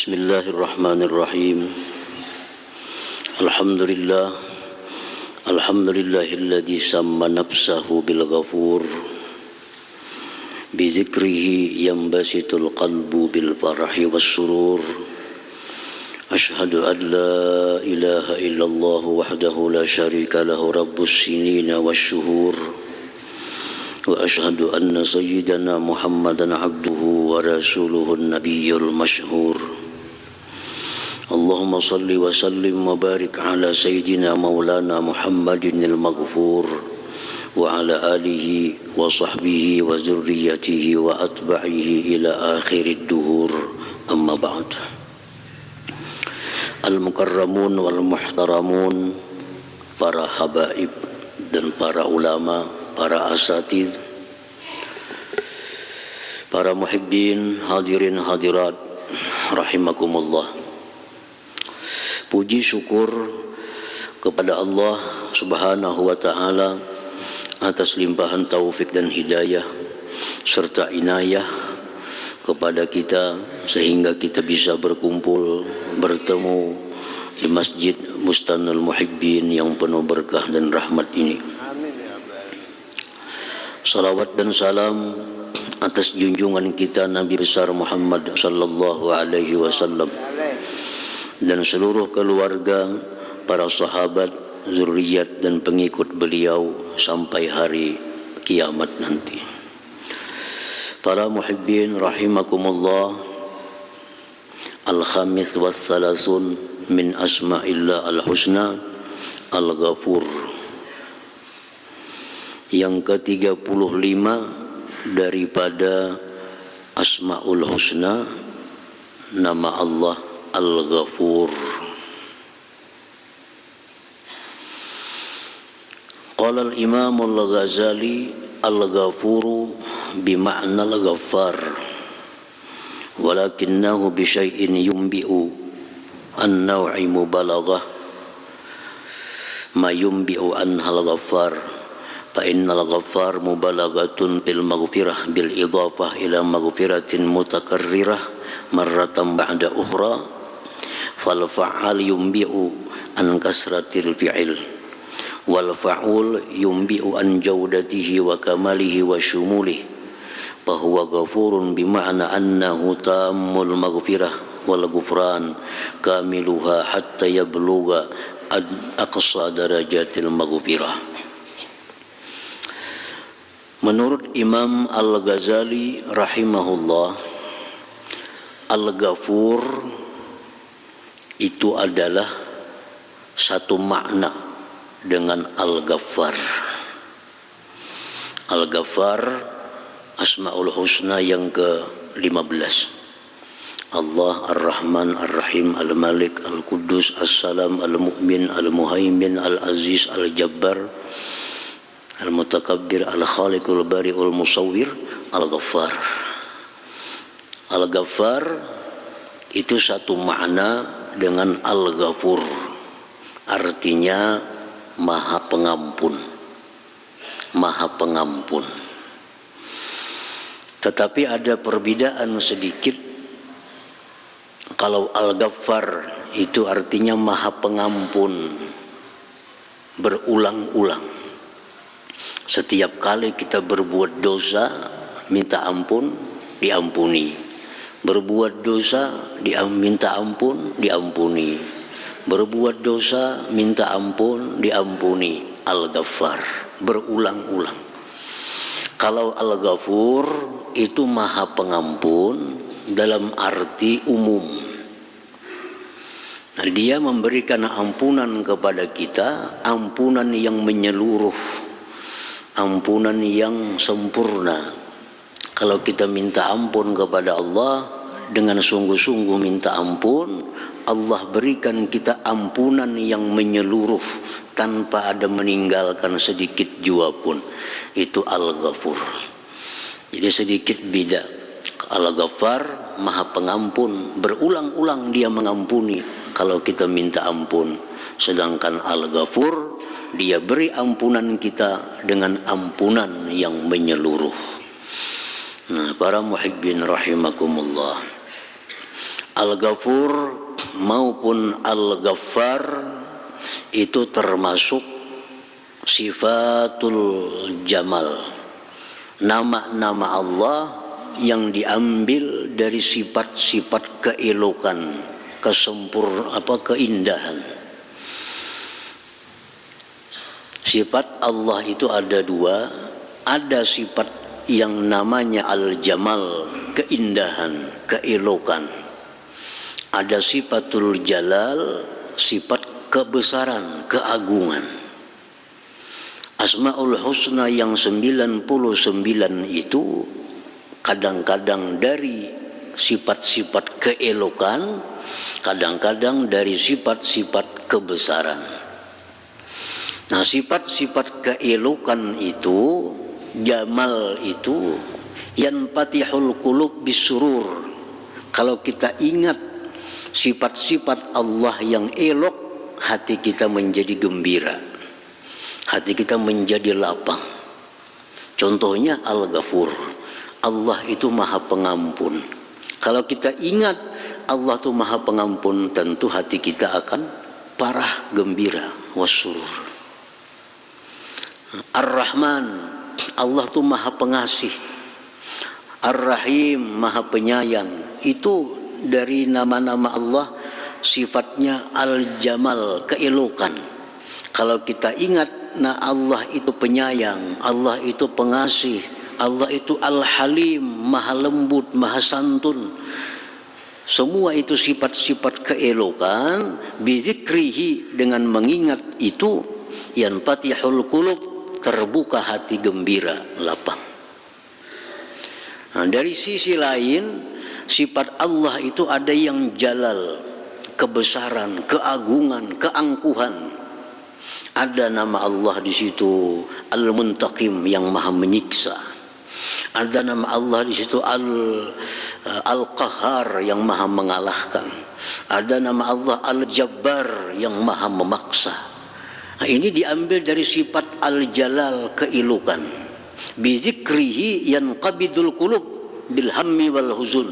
Bismillahirrahmanirrahim. Alhamdulillahilladzi samma nafsahu bil ghafur bi dzikrihi yanbasitul qalbu bil farahi was surur. Ashhadu an la ilaha illallah wahdahu la syarika lahu rabbus sinina wasyuhur. Wa ashhadu anna sayyidana Muhammadan abduhu wa rasuluhu an-nabiyyul masyhur. Allahumma salli wa sallim wa barik ala sayyidina maulana Muhammadin al-maghfur wa ala alihi wa sahbihi wa zurriyatihi wa atba'ihi ila akhirid duhur, amma ba'd. Al-mukarramun wal muhtaramun, para habaib dan para ulama, para asatidz, para muhibbin, hadirin hadirat rahimakumullah. Puji syukur kepada Allah Subhanahu wa ta'ala atas limpahan taufik dan hidayah serta inayah kepada kita sehingga kita bisa berkumpul, bertemu di Masjid Bustanul Muhibbin yang penuh berkah dan rahmat ini. Salawat dan salam atas junjungan kita Nabi besar Muhammad sallallahu alaihi wasallam dan seluruh keluarga, para sahabat, zuriat dan pengikut beliau sampai hari kiamat nanti. Para muhibbin rahimakumullah, al-khamis was salasun min asma'illah al-husna al-ghafur. Yang ke-35 daripada Asma'ul Husna, nama Allah Al-Ghafur. Qala al-Imam al-Ghazali al-Ghafuru bima'na al-Ghaffar walakinnahu bi syai'in yumbi'u an-naw'i mubalaghah ma yumbi'u anhal ghaffar fa innal ghaffar mubalaghatun bil maghfirah bil idhafah ila maghfiratin mutakarrirah marratan ba'da ukhra fal fa'al yumbi'u an kasratil fi'il wal fa'ul yumbi'u an jawdatihi wa kamalihi wa syumulihi fa huwa ghafurun bima'na annahu tammul maghfirah wal ghufran kamiluha hatta yablugha aqsa darajatil maghfirah. Menurut Imam Al-Ghazali rahimahullah, Al-Ghafur itu adalah satu makna dengan Al-Ghaffar. Al-Ghaffar Asma'ul Husna yang ke-15. Allah Ar-Rahman Ar-Rahim Al-Malik Al-Quddus As-Salam Al-Mu'min Al-Muhaimin Al-Aziz Al-Jabbar Al-Mutakabbir Al-Khaliqul Bari'ul Musawwir Al-Ghaffar. Al-Ghaffar itu satu makna dengan Al-Ghafur, artinya Maha Pengampun, Maha Pengampun. Tetapi ada perbedaan sedikit. Kalau Al-Ghaffar itu artinya Maha Pengampun berulang-ulang. Setiap kali kita berbuat dosa, minta ampun, diampuni. Berbuat dosa, minta ampun, diampuni. Berbuat dosa, minta ampun, diampuni. Al-Ghaffar, berulang-ulang. Kalau Al-Ghafur itu Maha Pengampun dalam arti umum. Nah, dia memberikan ampunan kepada kita, ampunan yang menyeluruh, ampunan yang sempurna. Kalau kita minta ampun kepada Allah dengan sungguh-sungguh minta ampun, Allah berikan kita ampunan yang menyeluruh tanpa ada meninggalkan sedikit jua pun. Itu Al-Ghafur. Jadi sedikit beda. Al-Ghaffar Maha Pengampun, berulang-ulang dia mengampuni kalau kita minta ampun. Sedangkan Al-Ghafur, dia beri ampunan kita dengan ampunan yang menyeluruh. Nah, para muhibbin rahimakumullah, Al-Ghafur maupun Al-Ghaffar itu termasuk sifatul jamal, nama-nama Allah yang diambil dari sifat-sifat keelokan, keindahan. Sifat Allah itu ada dua, ada sifat yang namanya al-jamal, keindahan, keelokan. Ada sifatul jalal, sifat kebesaran, keagungan. Asmaul Husna yang 99 itu kadang-kadang dari sifat-sifat keelokan, kadang-kadang dari sifat-sifat kebesaran. Nah, sifat-sifat keelokan itu, jamal itu, yanfatihul qulub bisurur. Kalau kita ingat sifat-sifat Allah yang elok, hati kita menjadi gembira, hati kita menjadi lapang. Contohnya Al-Ghafur, Allah itu maha pengampun. Kalau kita ingat Allah itu maha pengampun, tentu hati kita akan parah gembira, wasurur. Ar-Rahman, Allah itu maha pengasih. Ar-Rahim, maha penyayang. Itu dari nama-nama Allah, sifatnya al-jamal, keelokan. Kalau kita ingat, nah Allah itu penyayang, Allah itu pengasih, Allah itu al-halim, maha lembut, maha santun. Semua itu sifat-sifat keelokan. Bizikrihi, dengan mengingat itu, yanfatihul qulub, terbuka hati gembira, lapang. Nah, dari sisi lain, sifat Allah itu ada yang jalal, kebesaran, keagungan, keangkuhan. Ada nama Allah di situ Al-Muntaqim, yang maha menyiksa. Ada nama Allah di situ Al-Qahhar, yang maha mengalahkan. Ada nama Allah Al-Jabbar, yang maha memaksa. Nah, ini diambil dari sifat al-jalal, keelokan. Bizikrihi yanqabidul qulub bil hammi wal huzun.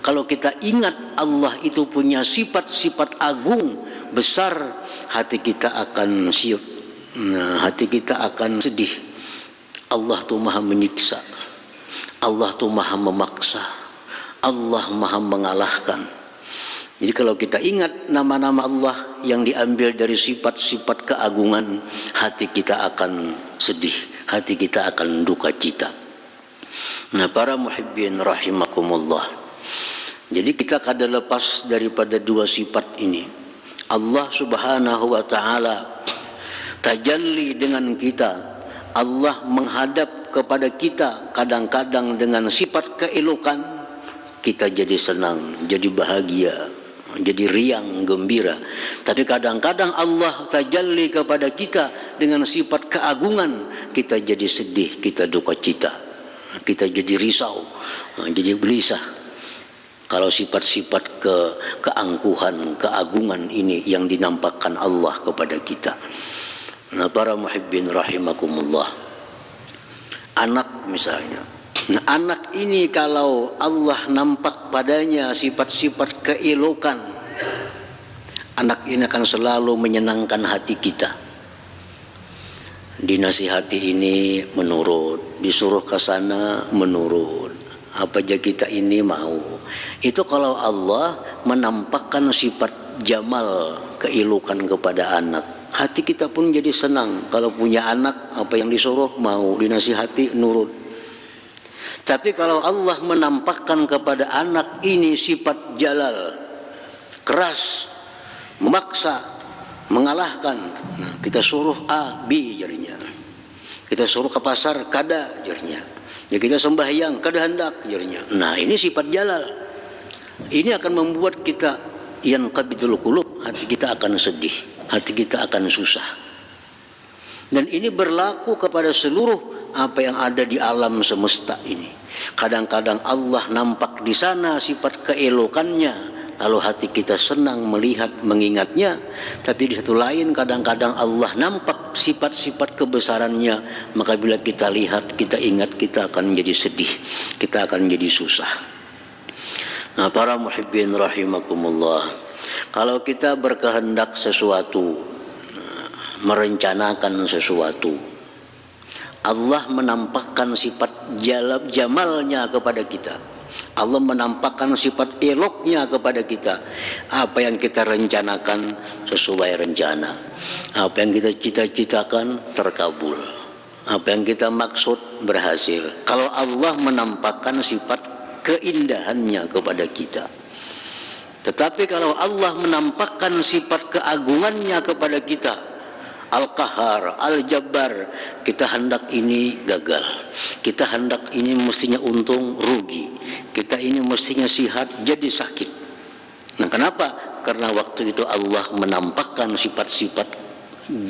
Kalau kita ingat Allah itu punya sifat-sifat agung, besar, hati kita akan siap, hati kita akan sedih. Allah tuh maha menyiksa, Allah tuh maha memaksa, Allah maha mengalahkan. Jadi kalau kita ingat nama-nama Allah yang diambil dari sifat-sifat keagungan, hati kita akan sedih, hati kita akan duka cita. Nah, para muhibbin rahimakumullah, jadi kita kada lepas daripada dua sifat ini. Allah subhanahu wa ta'ala tajalli dengan kita, Allah menghadap kepada kita kadang-kadang dengan sifat keelokan, kita jadi senang, jadi bahagia, jadi riang, gembira. Tapi kadang-kadang Allah tajalli kepada kita dengan sifat keagungan, kita jadi sedih, kita duka cita, kita jadi risau, jadi gelisah. Kalau sifat-sifat keangkuhan, keagungan ini yang dinampakkan Allah kepada kita. Nah, para muhibbin rahimakumullah, anak misalnya. Nah, anak ini kalau Allah nampak padanya sifat-sifat keelokan, anak ini akan selalu menyenangkan hati kita. Dinasihati ini menurut, disuruh ke sana menurut, apa aja kita ini mau. Itu kalau Allah menampakkan sifat jamal, keelokan kepada anak, hati kita pun jadi senang. Kalau punya anak, apa yang disuruh mau, dinasihati nurut. Tapi kalau Allah menampakkan kepada anak ini sifat jalal, keras, memaksa, mengalahkan, nah, kita suruh A, B jadinya. Kita suruh ke pasar, kada jadinya. Ya, kita sembahyang, kada hendak jadinya. Nah, ini sifat jalal. Ini akan membuat kita yanqabidul qulub, hati kita akan sedih, hati kita akan susah. Dan ini berlaku kepada seluruh apa yang ada di alam semesta ini. Kadang-kadang Allah nampak di sana sifat keelokannya, lalu hati kita senang melihat, mengingatnya. Tapi di satu lain kadang-kadang Allah nampak sifat-sifat kebesarannya, maka bila kita lihat, kita ingat, kita akan menjadi sedih, kita akan menjadi susah. Nah, para muhibbin rahimakumullah, kalau kita berkehendak sesuatu, merencanakan sesuatu, Allah menampakkan sifat jamalnya kepada kita. Allah menampakkan sifat eloknya kepada kita. Apa yang kita rencanakan sesuai rencana. Apa yang kita cita-citakan terkabul. Apa yang kita maksud berhasil. Kalau Allah menampakkan sifat keindahannya kepada kita. Tetapi kalau Allah menampakkan sifat keagungannya kepada kita, Al-Qahar, Al-Jabbar, kita hendak ini gagal, kita hendak ini mestinya untung rugi, kita ini mestinya sihat jadi sakit. Nah, kenapa? Karena waktu itu Allah menampakkan sifat-sifat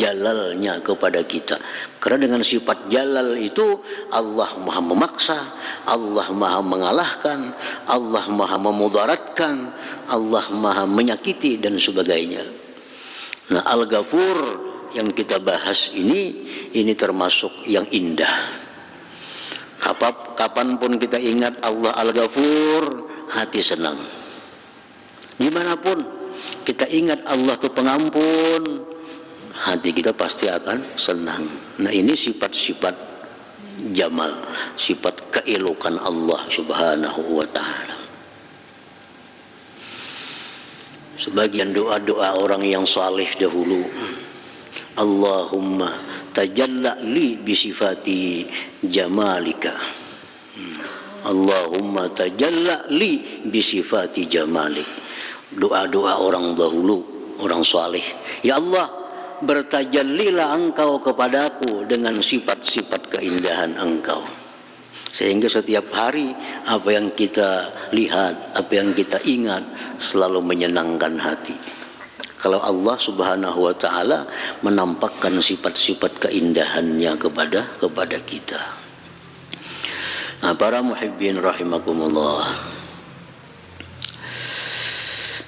jalalnya kepada kita. Karena dengan sifat jalal itu Allah maha memaksa, Allah maha mengalahkan, Allah maha memudaratkan, Allah maha menyakiti dan sebagainya. Nah, Al-Ghafur yang kita bahas ini termasuk yang indah. Kapanpun kita ingat Allah Al-Ghafur, hati senang. Dimanapun kita ingat Allah itu pengampun, hati kita pasti akan senang. Nah, ini sifat-sifat jamal, sifat keelokan Allah subhanahu wa ta'ala. Sebagian doa-doa orang yang saleh dahulu, Allahumma tajalla li bisifati jamalika. Allahumma tajalla li bisifati jamalik. Doa-doa orang dahulu, orang saleh. Ya Allah, bertajallilah engkau kepadaku dengan sifat-sifat keindahan engkau. Sehingga setiap hari apa yang kita lihat, apa yang kita ingat selalu menyenangkan hati. Kalau Allah subhanahu wa ta'ala menampakkan sifat-sifat keindahannya kepada kita. Nah, para muhibbin rahimakumullah,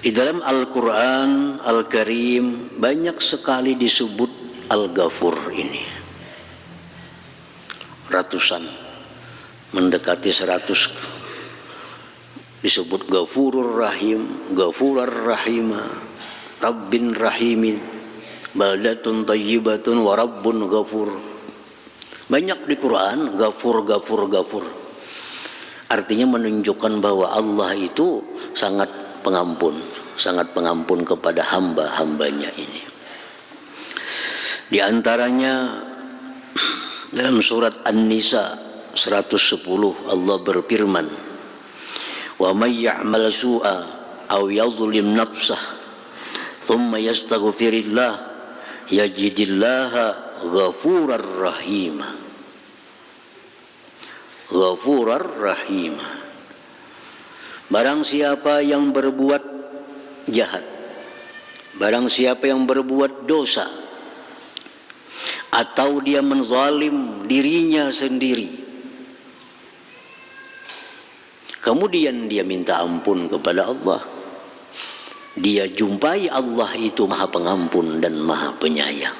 di dalam Al-Quran Al-Karim banyak sekali disebut Al-Ghafur ini. Ratusan, mendekati 100 disebut Ghafurur Rahim, Ghafurur Rahimah, Rabbin Rahimin, baldatun tayyibatun wa rabbun ghafur. Banyak di Quran Ghafur, Ghafur, Ghafur. Artinya menunjukkan bahwa Allah itu sangat pengampun kepada hamba-hambanya ini. Di antaranya dalam surat An-Nisa 110 Allah berfirman, wa may ya'mal su'a aw yadhlim nafsah thumma yastaghfirillah yajidillaha ghafurar rahima. Ghafurar rahima. Barang siapa yang berbuat jahat, barang siapa yang berbuat dosa, atau dia menzalim dirinya sendiri, kemudian dia minta ampun kepada Allah, dia jumpai Allah itu maha pengampun dan maha penyayang.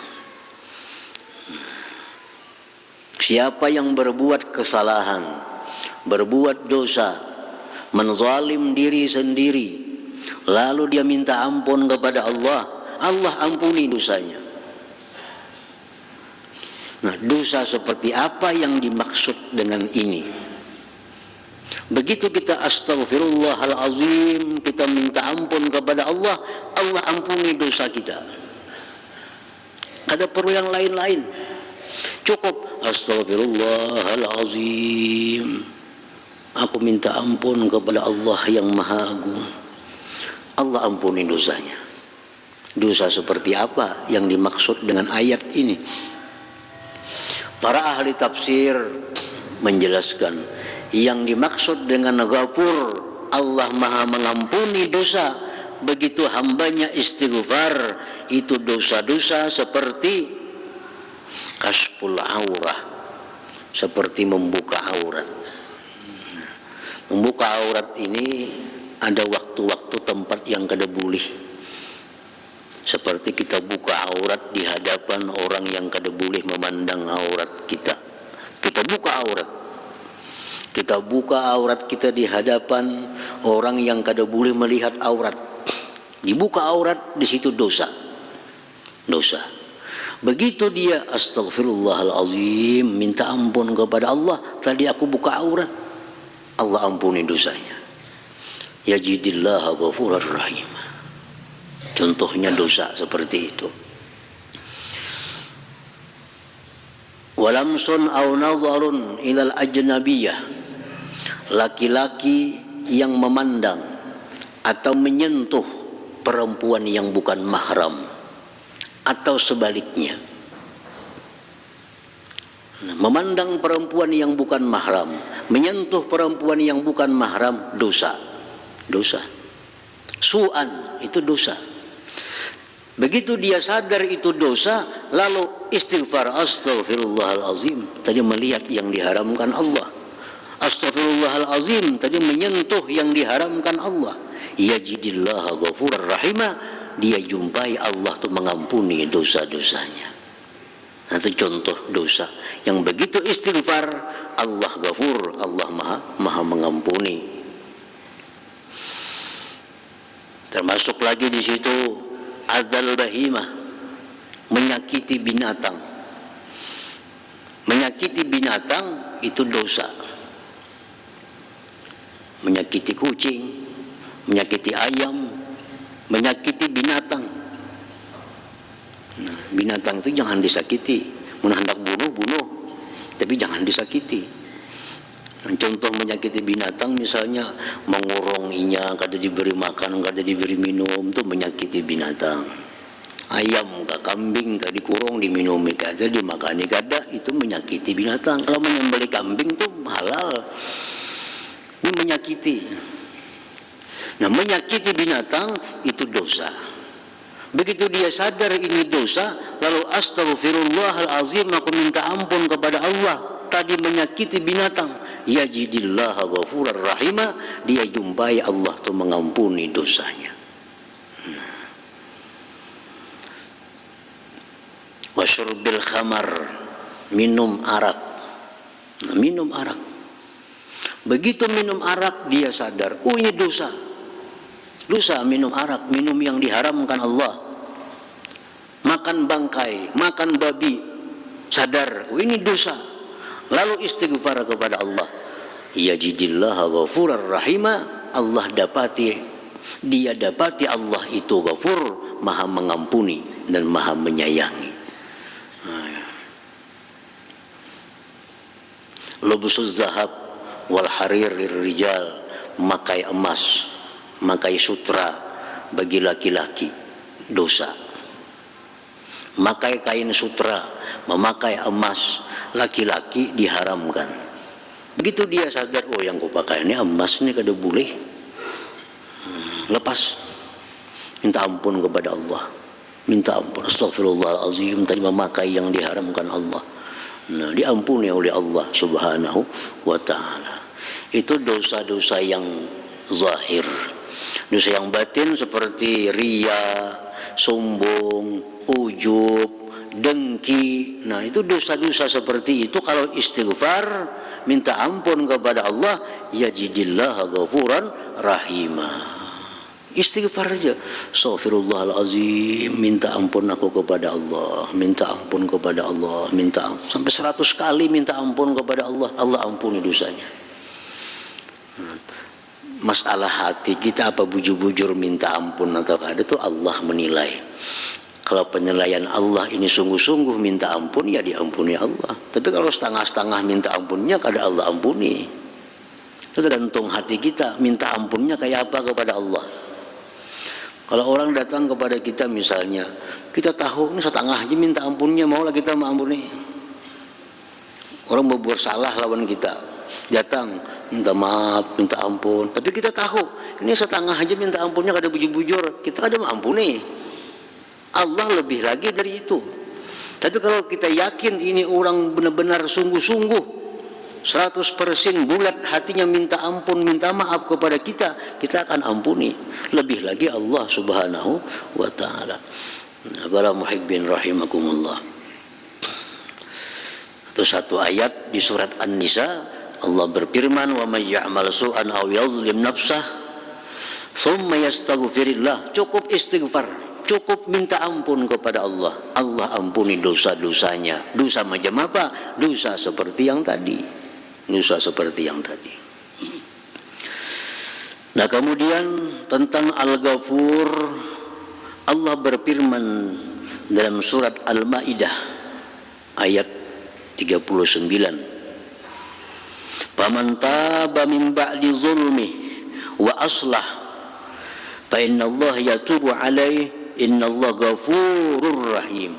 Siapa yang berbuat kesalahan, berbuat dosa, menzalim diri sendiri, lalu dia minta ampun kepada Allah, Allah ampuni dosanya. Nah, dosa seperti apa yang dimaksud dengan ini? Begitu kita astaghfirullahalazim, kita minta ampun kepada Allah, Allah ampuni dosa kita. Ada perlu yang lain-lain? Cukup astaghfirullahalazim, aku minta ampun kepada Allah yang maha agung, Allah ampuni dosanya. Dosa seperti apa yang dimaksud dengan ayat ini? Para ahli tafsir menjelaskan, yang dimaksud dengan Ghafur, Allah maha mengampuni dosa. Begitu hambanya istighfar, itu dosa-dosa seperti kasful aurah, seperti membuka aurat. Membuka aurat ini ada waktu-waktu tempat yang kada boleh. Seperti kita buka aurat di hadapan orang yang kada boleh memandang aurat kita. Kita buka aurat. Kita buka aurat kita di hadapan orang yang kada boleh melihat aurat. Dibuka aurat, di situ dosa. Dosa. Begitu dia astagfirullahalazim, minta ampun kepada Allah, tadi aku buka aurat, Allah ampuni dosanya. Yajidillah ghafurur rahim. Contohnya dosa seperti itu. Walamsun au nazarun ilal ajnabiyah, laki-laki yang memandang atau menyentuh perempuan yang bukan mahram, atau sebaliknya. Memandang perempuan yang bukan mahram, menyentuh perempuan yang bukan mahram, dosa. Dosa. Su'an, itu dosa. Begitu dia sadar itu dosa, lalu istighfar, astaghfirullahalazim, tadi melihat yang diharamkan Allah. Astaghfirullahalazim, tadi menyentuh yang diharamkan Allah. Yajidillah ghafurur rahimah, dia jumpai Allah tuh mengampuni dosa-dosanya. Nah, itu contoh dosa yang begitu istighfar, Allah ghafur, Allah maha mengampuni. Termasuk lagi di situ azal bahimah, menyakiti binatang. Menyakiti binatang itu dosa. Menyakiti kucing, menyakiti ayam, menyakiti binatang. Nah, binatang itu jangan disakiti. Mun hendak bunuh, tapi jangan disakiti. Contoh menyakiti binatang misalnya mengurunginya, kada diberi makan, kada diberi minum, itu menyakiti binatang. Ayam ke kambing tadi dikurung, diminumi kada, dimakani kada, itu menyakiti binatang. Kalau menyembelih kambing itu halal. Ini menyakiti. Nah, menyakiti binatang itu dosa. Begitu dia sadar ini dosa, lalu astaghfirullahalazim, aku minta ampun kepada Allah, tadi menyakiti binatang, yajidillah ghafurur rahimah, dia jumpai Allah tuh mengampuni dosanya. Wasyurbil khamar, minum arak. Nah, minum arak. Begitu minum arak dia sadar, oh ini dosa. Dosa minum arak, minum yang diharamkan Allah. Makan bangkai, makan babi, sadar, oh ini dosa. Lalu istighfar kepada Allah. Yajidillah ghafurur rahimah, Allah dia dapati Allah itu ghafur, maha mengampuni dan maha menyayangi. Lubsuz zahab wal harir rijal, memakai emas, memakai sutra bagi laki-laki, dosa. Memakai kain sutra, memakai emas, laki-laki diharamkan. Begitu dia sadar, oh yang kupakai ini emas, ini kada boleh, lepas, minta ampun kepada Allah, minta ampun, astagfirullahalazim, tadi memakai yang diharamkan Allah. Nah, diampuni oleh Allah subhanahu wa ta'ala. Itu dosa-dosa yang zahir. Dosa yang batin seperti riya, sombong, ujub, dengki. Nah, itu dosa-dosa seperti itu kalau istighfar, minta ampun kepada Allah, yajidillah ghafuran rahimah. Istighfar aja, astaghfirullahalazim, minta ampun aku kepada Allah, minta ampun kepada Allah, minta ampun. Sampai 100 kali minta ampun kepada Allah, Allah ampuni dosanya. Masalah hati kita apa bujur-bujur minta ampun atau ada, itu Allah menilai. Kalau penilaian Allah ini sungguh-sungguh minta ampun, ya diampuni Allah. Tapi kalau setengah-setengah minta ampunnya, kada Allah ampuni. Itu tergantung hati kita, minta ampunnya kayak apa kepada Allah. Kalau orang datang kepada kita misalnya, kita tahu ini setengah aja minta ampunnya, maulah kita mengampuni. Orang berbuat salah lawan kita, datang minta maaf, minta ampun, tapi kita tahu ini setengah aja minta ampunnya, kada bujur-bujur, kita kada mengampuni. Allah lebih lagi dari itu. Tapi kalau kita yakin ini orang benar-benar sungguh-sungguh 100% bulat hatinya minta ampun, minta maaf kepada kita, kita akan ampuni. Lebih lagi Allah subhanahu wa ta'ala. Para muhibbin rahimakumullah. Itu satu ayat di surat An-Nisa, Allah berfirman, wa may ya'mal su'an aw yadhlim nafsah thumma yastaghfirillah. Cukup istighfar, cukup minta ampun kepada Allah. Allah ampuni dosa-dosanya. Dosa macam apa? Dosa seperti yang tadi. Dosa seperti yang tadi. Nah, kemudian tentang Al-Ghafur, Allah berfirman dalam surat Al-Maidah ayat 39. Faman taba min ba'di zulmi wa aslah fa innallaha yatubu alaihi innallaha ghafurur rahim.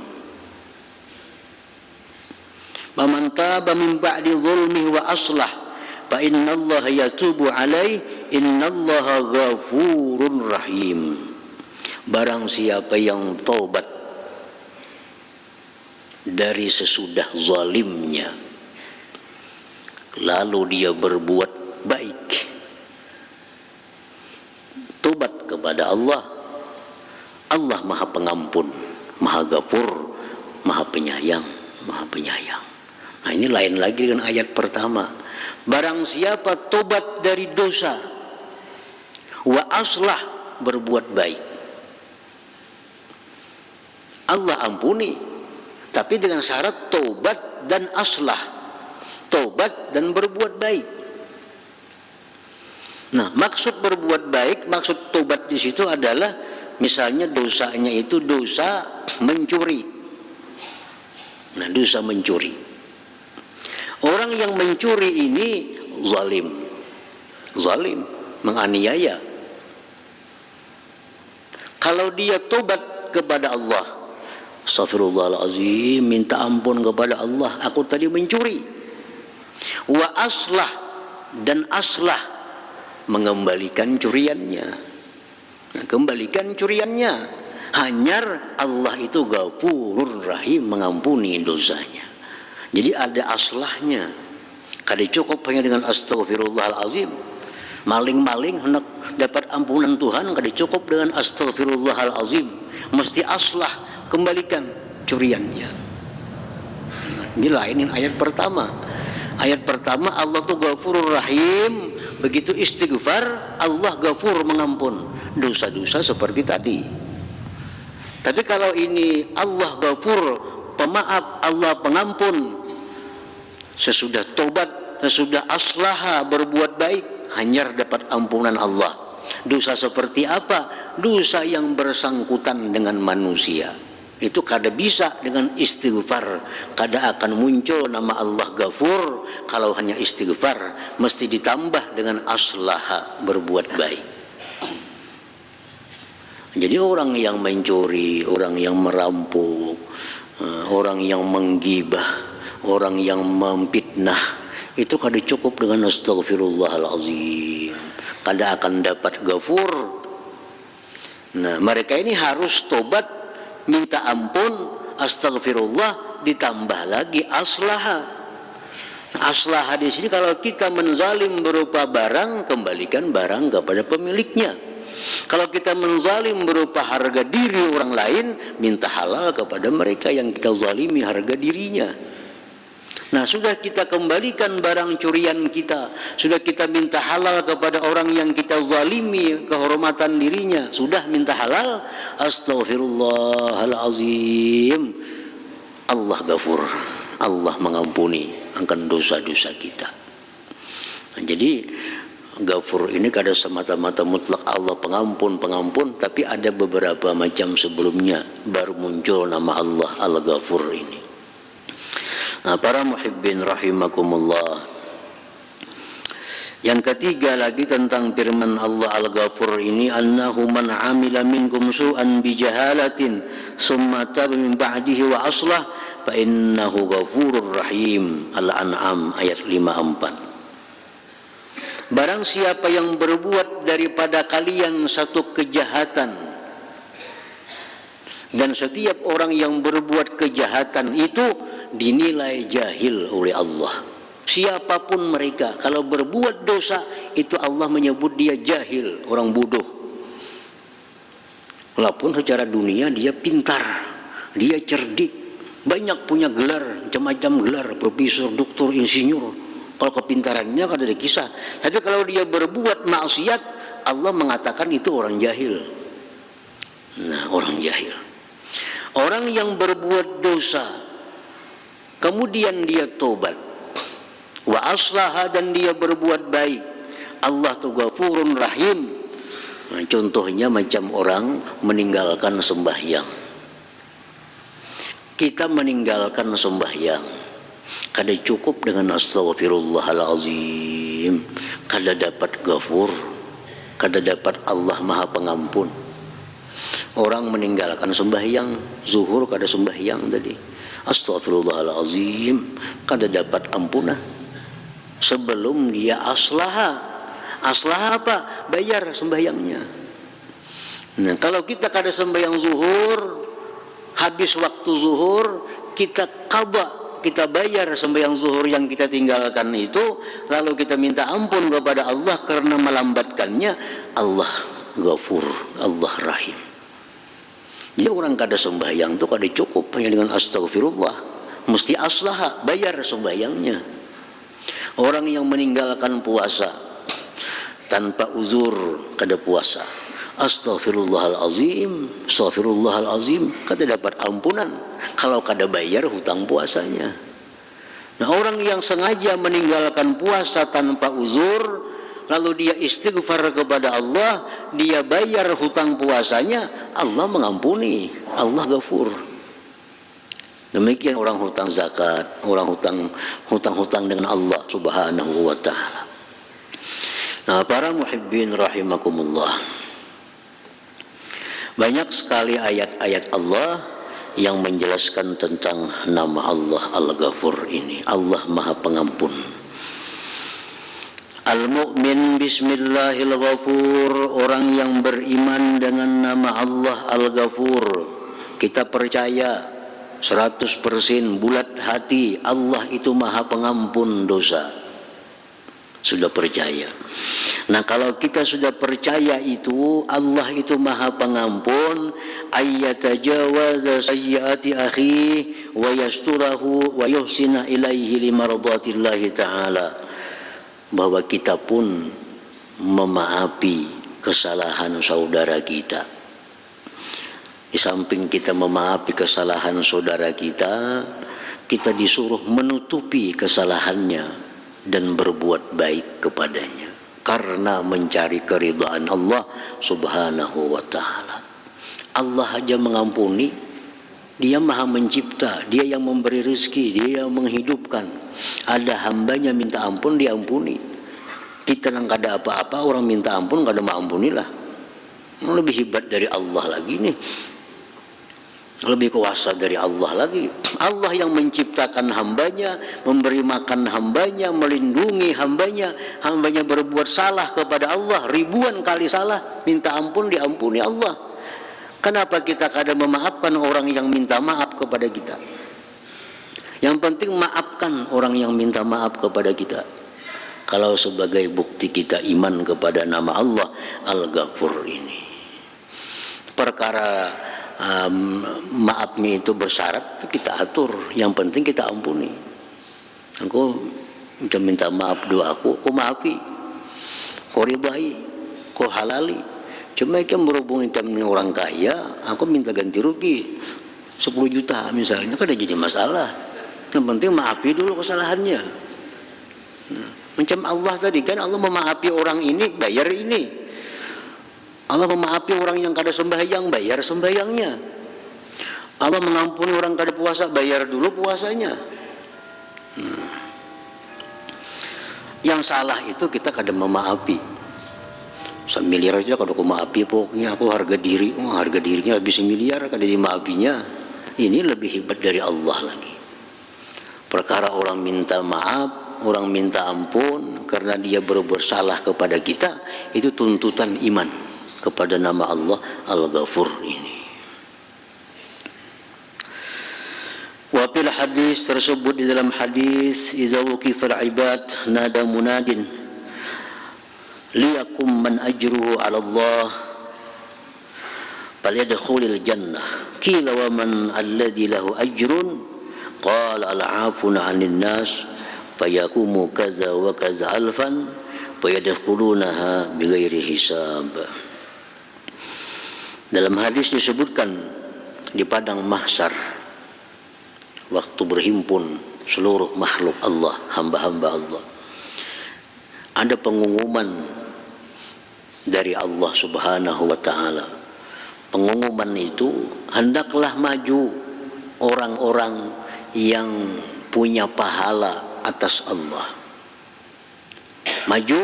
Faman taba min ba'di zulmi wa aslah fa innallaha yatubu alaihi innallaha ghafurur rahim. Barang siapa yang taubat dari sesudah zalimnya, lalu dia berbuat baik, tobat kepada Allah, Allah Maha Pengampun, Maha Ghafur, Maha Penyayang, Maha Penyayang. Nah, ini lain lagi dengan ayat pertama. Barang siapa tobat dari dosa, wa aslah, berbuat baik, Allah ampuni, tapi dengan syarat tobat dan aslah, tobat dan berbuat baik. Nah, maksud berbuat baik, maksud tobat di situ adalah misalnya dosanya itu dosa mencuri. Nah, dosa mencuri. Orang yang mencuri ini zalim, zalim, menganiaya. Kalau dia tobat kepada Allah, astagfirullahaladzim, minta ampun kepada Allah, aku tadi mencuri. Wa aslah, dan aslah, mengembalikan curiannya. Nah, kembalikan curiannya. Hanyar Allah itu Ghafurur Rahim, mengampuni dosanya. Jadi ada aslahnya. Kada cukup hanya dengan astagfirullahalazim. Maling-maling hendak dapat ampunan Tuhan, kada cukup dengan astagfirullahalazim. Mesti aslah, kembalikan curiannya. Ini lain ayat pertama. Ayat pertama Allah tuh Ghafurur Rahim, begitu istighfar Allah Ghafur, mengampun dosa-dosa seperti tadi. Tapi kalau ini Allah Ghafur, pemaaf, Allah pengampun, sesudah tobat, sesudah aslaha, berbuat baik, hanyar dapat ampunan Allah. Dosa seperti apa? Dosa yang bersangkutan dengan manusia. Itu kada bisa dengan istighfar, kada akan muncul nama Allah Ghafur. Kalau hanya istighfar, mesti ditambah dengan aslaha, berbuat baik. Jadi orang yang mencuri, orang yang merampok, orang yang menggibah, orang yang memfitnah, itu kada cukup dengan astagfirullahalazim, kada akan dapat Ghafur. Nah, mereka ini harus tobat, minta ampun, astagfirullah, ditambah lagi aslaha. Aslaha di sini kalau kita menzalim berupa barang, kembalikan barang kepada pemiliknya. Kalau kita menzalim berupa harga diri orang lain, minta halal kepada mereka yang kita zalimi harga dirinya. Nah, sudah kita kembalikan barang curian kita, sudah kita minta halal kepada orang yang kita zalimi kehormatan dirinya, sudah minta halal, astagfirullahalazim, Allah Ghafur, Allah mengampuni akan dosa-dosa kita. Nah, jadi Ghafur ini kada semata-mata mutlak Allah pengampun, tapi ada beberapa macam sebelumnya baru muncul nama Allah Al-Ghafur ini. Nah, para muhibbin rahimakumullah, yang ketiga lagi tentang firman Allah Al-Ghafur ini, annahu man amila minkum su'an bijahalatin summa taba min ba'dihi wa aslah fa innahu ghafurur rahim. Al-An'am ayat 54. Barang siapa yang berbuat daripada kalian satu kejahatan, dan setiap orang yang berbuat kejahatan itu dinilai jahil oleh Allah. Siapapun mereka, kalau berbuat dosa itu Allah menyebut dia jahil, orang bodoh. Walaupun secara dunia dia pintar, dia cerdik, banyak punya gelar, macam-macam gelar, profesor, doktor, insinyur, Kalau kepintarannya kan ada kisah. Tapi kalau dia berbuat maksiat, Allah mengatakan itu orang jahil. Nah, orang jahil. Orang yang berbuat dosa, kemudian dia tobat, wa aslaha, dan dia berbuat baik, Allah tu Ghafurun Rahim. Nah, contohnya macam orang meninggalkan sembahyang. Kita meninggalkan sembahyang, kada cukup dengan astaghfirullahalazim, kada dapat Ghafur, kada dapat Allah Maha Pengampun. Orang meninggalkan sembahyang, zuhur kada sembahyang tadi, astaghfirullahalazim, kada dapat ampunah sebelum dia aslaha. Aslaha apa? Bayar sembahyangnya. Nah, kalau kita kada sembahyang zuhur, habis waktu zuhur, kita qadha, kita bayar sembahyang zuhur yang kita tinggalkan itu, lalu kita minta ampun kepada Allah karena melambatkannya, Allah Ghafur, Allah Rahim. Jadi orang kada sembahyang itu kada cukup hanya dengan astagfirullah, mesti aslaha, bayar sembahyangnya. Orang yang meninggalkan puasa tanpa uzur kada puasa, astaghfirullahalazim, astaghfirullahalazim, kada dapat ampunan kalau kada bayar hutang puasanya. Nah, orang yang sengaja meninggalkan puasa tanpa uzur, lalu dia istighfar kepada Allah, dia bayar hutang puasanya, Allah mengampuni, Allah Ghafur. Demikian orang hutang zakat, orang hutang dengan Allah Subhanahu wa ta'ala. Nah, para muhibbin rahimakumullah, banyak sekali ayat-ayat Allah yang menjelaskan tentang nama Allah Al-Ghafur ini, Allah Maha Pengampun. Al-mu'min bismillahil-ghafur, orang yang beriman dengan nama Allah Al-Ghafur. Kita percaya 100% bulat hati Allah itu Maha Pengampun dosa. Sudah percaya. Nah, kalau kita sudah percaya itu Allah itu Maha Pengampun, ayyatajawaza sayyiati akhi wa yasturahu wa yuhsina ilaihi limardatillahi ta'ala, bahwa kita pun memaafi kesalahan saudara kita. Di samping kita memaafi kesalahan saudara kita, kita disuruh menutupi kesalahannya dan berbuat baik kepadanya karena mencari keridhaan Allah Subhanahu wa ta'ala. Allah aja mengampuni, Dia Maha Mencipta, Dia yang memberi rezeki, Dia yang menghidupkan. Ada hambanya minta ampun, diampuni. Kita yang kada apa-apa, orang minta ampun kada mengampunilah. Lebih hebat dari Allah lagi nih, lebih kuasa dari Allah lagi. Allah yang menciptakan hambanya, memberi makan hambanya, melindungi hambanya. Hambanya berbuat salah kepada Allah, ribuan kali salah, minta ampun, diampuni Allah. Kenapa kita kadang memaafkan orang yang minta maaf kepada kita? Yang penting maafkan orang yang minta maaf kepada kita, kalau sebagai bukti kita iman kepada nama Allah Al-Ghafur ini. Perkara maafnya itu bersyarat, kita atur. Yang penting kita ampuni. Aku minta maaf doa aku maafi, kau ridai, kau halali. Cuma kan berhubung dengan orang kaya, aku minta ganti rugi 10 juta misalnya, kan jadi masalah. Yang penting maafi dulu kesalahannya. Nah, macam Allah tadi kan, Allah memaafi orang ini, bayar ini. Allah memaafi orang yang kada sembahyang, bayar sembahyangnya. Allah mengampuni orang kada puasa, bayar dulu puasanya. Yang salah itu kita kada memaafi. 1 miliar aja kada aku maafi, pokoknya aku harga diri, harga dirinya habis 1 miliar kada dimaafinya. Ini lebih hebat dari Allah lagi. Perkara orang minta maaf, orang minta ampun karena dia berbuat salah kepada kita, itu tuntutan iman kepada nama Allah Al-Ghafur ini. Wa fil hadis, tersebut di dalam hadis, idza wuqifal ibad nada munadin liyakum man ajruhu 'ala Allah falyadkhulil jannah qila wa man alladhi lahu ajrun qala al-'afuna 'anil nas fayakumu kaza wa kaza alfan fayadkhulunaha bighairi hisab. Dalam hadis disebutkan di padang mahsyar waktu berhimpun seluruh makhluk Allah, hamba-hamba Allah, ada pengumuman dari Allah Subhanahu wa taala. Pengumuman itu, hendaklah maju orang-orang yang punya pahala atas Allah. Maju,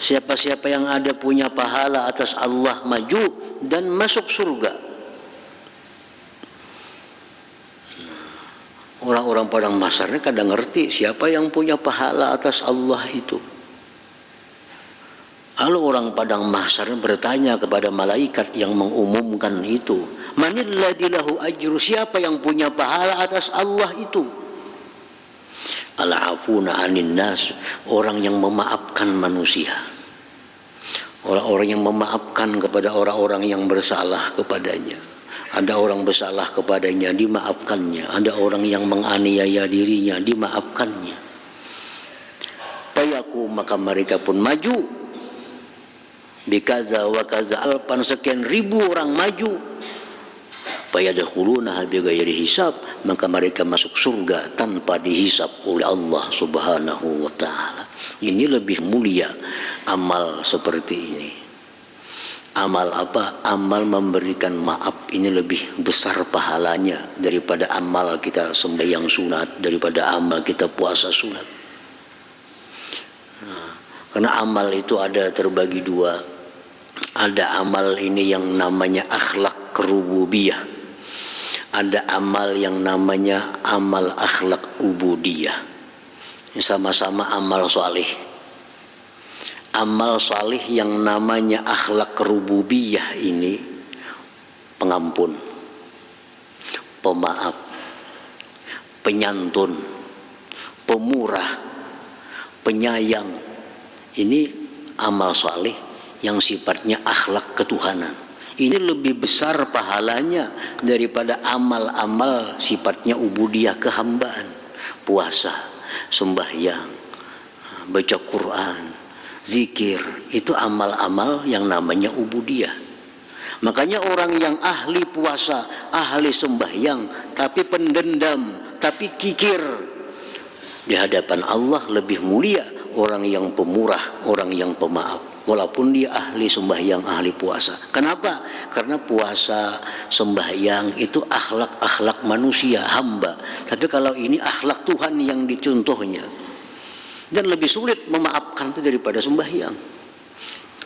siapa-siapa yang ada punya pahala atas Allah maju dan masuk surga. Orang-orang padang mahsyar ini kadang ngerti siapa yang punya pahala atas Allah itu. Lalu orang padang mahsyar bertanya kepada malaikat yang mengumumkan itu, manil ladzi lahu ajru, siapa yang punya pahala atas Allah itu? Al-afuna anin nas, orang yang memaafkan manusia, orang-orang yang memaafkan kepada orang-orang yang bersalah kepadanya. Ada orang bersalah kepadanya, dimaafkannya. Ada orang yang menganiaya dirinya, dimaafkannya. Payaku, maka mereka pun maju. Bikaza wa kaza alpan, sekian ribu orang maju. Fayadkhulunaha bighairi hisab, maka mereka masuk surga tanpa dihisab oleh Allah Subhanahu wa taala. Ini lebih mulia amal seperti ini. Amal apa? Amal memberikan maaf ini lebih besar pahalanya daripada amal kita sembahyang sunat, daripada amal kita puasa sunat. Karena amal itu ada terbagi dua. Ada amal ini yang namanya akhlak rububiyah. Ada amal yang namanya amal akhlak ubudiyah. Sama-sama amal salih. Amal salih yang namanya akhlak rububiyah ini pengampun, pemaaf, penyantun, pemurah, penyayang. Ini amal salih yang sifatnya akhlak ketuhanan. Ini lebih besar pahalanya daripada amal-amal sifatnya ubudiyah, kehambaan, puasa, sembahyang, baca Quran, zikir. Itu amal-amal yang namanya ubudiyah. Makanya orang yang ahli puasa, ahli sembahyang, tapi pendendam, tapi kikir, di hadapan Allah lebih mulia orang yang pemurah, orang yang pemaaf. Walaupun dia ahli sembahyang, ahli puasa. Kenapa? Karena puasa, sembahyang itu akhlak-akhlak manusia, hamba. Tapi kalau ini akhlak Tuhan yang dicontohnya. Dan lebih sulit memaafkan itu daripada sembahyang.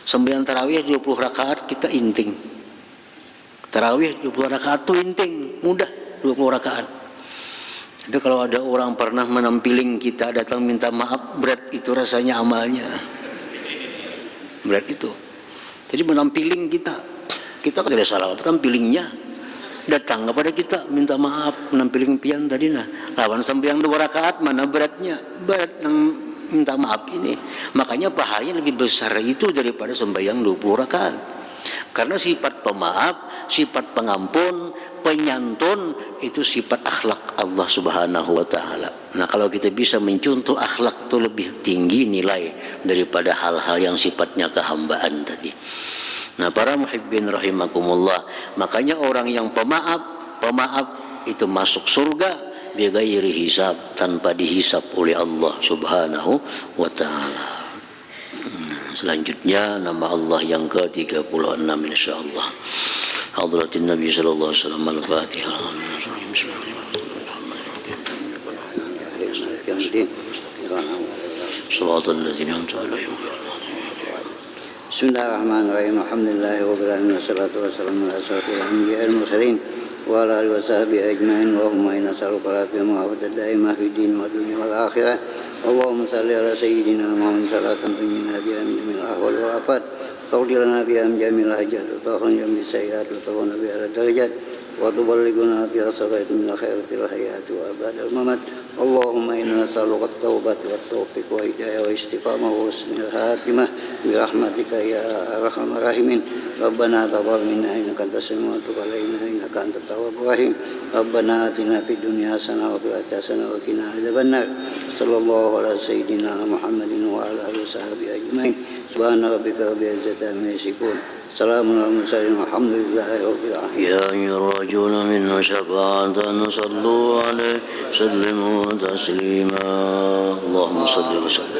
Sembahyang tarawih 20 rakaat kita inting. Tarawih 20 rakaat itu inting, mudah 20 rakaat. Tapi kalau ada orang pernah menampiling kita datang minta maaf, berat itu rasanya amalnya. Berat itu. Jadi menampiling kita kan tidak salah, tampilingnya datang kepada kita minta maaf, menampiling pian tadi nah. Lawan sembahyang 2 rakaat mana beratnya? Berat yang minta maaf ini. Makanya pahalanya lebih besar itu daripada sembahyang 20 rakaat. Karena sifat pemaaf, sifat pengampun, penyantun itu sifat akhlak Allah Subhanahu wa taala. Nah, kalau kita bisa mencontoh akhlak itu lebih tinggi nilai daripada hal-hal yang sifatnya kehambaan tadi. Nah, para muhibbin rahimakumullah, makanya orang yang pemaaf itu masuk surga bighairi hisab, tanpa dihisab oleh Allah Subhanahu wa taala. Selanjutnya nama Allah yang ke-36 insyaallah. Hadratin Nabi sallallahu alaihi wasallam. Al-Fatihah. Bismillahirrahmanirrahim. Alhamdulillahirabbil alamin. Wassalatu wassalamu ala asyrofil anbiya'il mursalin wa ala alihi washabihi ajmain. Allahumma inna nas'aluka al-afiyah wa al-afiyah daimah fid din wad dunya wal akhirah. Allahumma shalli ala sayyidina Muhammad salatan tunjina biha min jamil ahwal wal afat. Tawdilana biha min jamil hajat wa tahun jamil sayyiat wa tawna biha ala darajat wa tuballighuna biha sabaitu min khairatil hayat wa abadal mamat. Allahumma inna nas'aluka at-taubat wa at-tawfiq wa hidayah wa istiqamah wa husnul khatimah. برحمتك يا أرحم الراحمين ربنا تقبل منا إنك أنت السميع الدعاء وتب علينا إنك أنت التواب الرحيم ربنا آتنا في الدنيا حسنة وفي الآخرة حسنة وقنا عذاب النار صلى الله على سيدنا محمد وعلى آله وصحبه أجمعين سبحان ربك رب العزة عما يصفون سلام على المرسلين والحمد لله رب العالمين. يا أيها الراجون منا شفاعة صلوا عليه سلموا تسليما اللهم صل وسلم